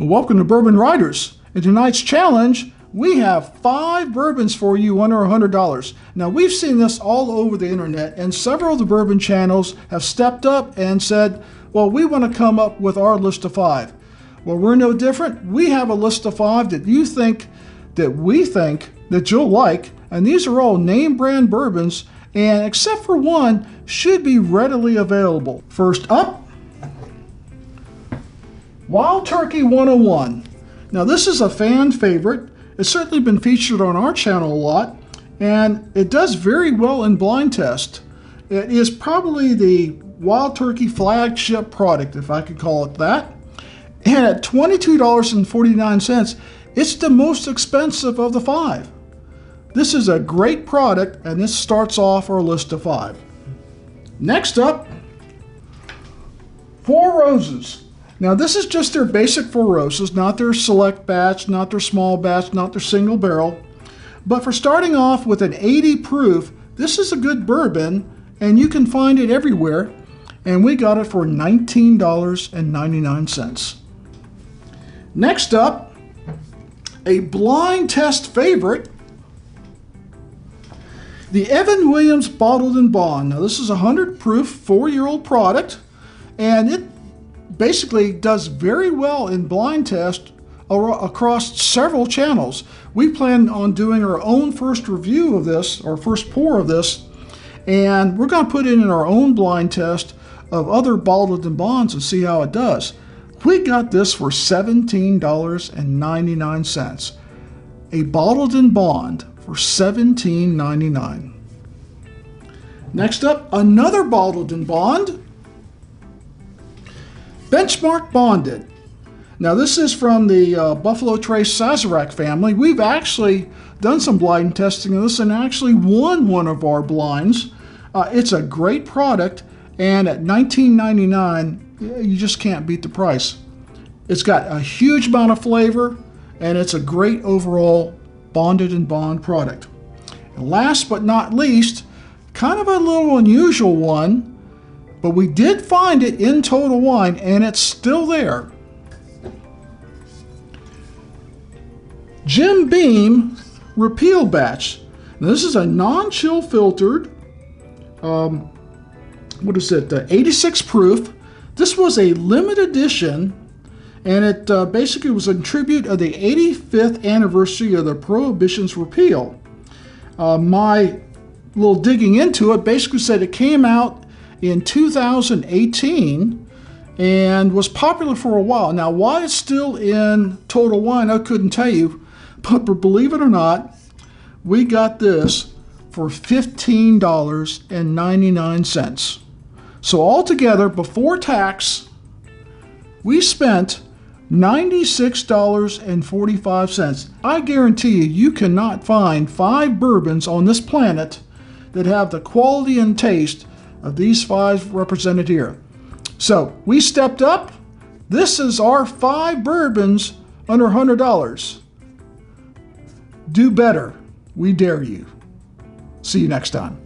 Welcome to Bourbon Riders. In tonight's challenge, we have 5 bourbons for you under $100. Now, we've seen this all over the internet, and several of the bourbon channels have stepped up and said, well, we want to come up with our list of 5. Well, we're no different. We have a list of 5 that we think that you'll like, and these are all name brand bourbons, and except for one, should be readily available. First up, Wild Turkey 101. Now, this is a fan favorite. It's certainly been featured on our channel a lot, and it does very well in blind test. It is probably the Wild Turkey flagship product, if I could call it that. And at $22.49, it's the most expensive of the 5. This is a great product, and this starts off our list of 5. Next up, Four Roses. Now, this is just their basic Four Roses, not their select batch, not their small batch, not their single barrel. But for starting off with an 80 proof, this is a good bourbon, and you can find it everywhere. And we got it for $19.99. Next up, a blind test favorite, the Evan Williams Bottled in Bond. Now, this is a 100 proof, 4-year-old product, and it basically does very well in blind test across several channels. We plan on doing our own first review of this, or first pour of this, and we're going to put it in our own blind test of other bottled in bonds and see how it does. We got this for $17.99. A bottled in bond for $17.99. Next up, another bottled in bond, Benchmark Bonded. Now, this is from the Buffalo Trace Sazerac family. We've actually done some blind testing of this and actually won one of our blinds. It's a great product, and at $19.99, you just can't beat the price. It's got a huge amount of flavor, and it's a great overall bonded and bond product. And last but not least, kind of a little unusual one, but we did find it in Total Wine, and it's still there. Jim Beam Repeal Batch. Now, this is a non-chill filtered, 86 proof. This was a limited edition, and it basically was in tribute of the 85th anniversary of the Prohibition's repeal. My little digging into it basically said it came out in 2018 and was popular for a while. Now, why it's still in Total Wine, I couldn't tell you, but believe it or not, we got this for $15.99. So altogether, before tax, we spent $96.45. I guarantee you, you cannot find 5 bourbons on this planet that have the quality and taste of these 5 represented here. So we stepped up. This is our 5 bourbons under $100. Do better. We dare you. See you next time.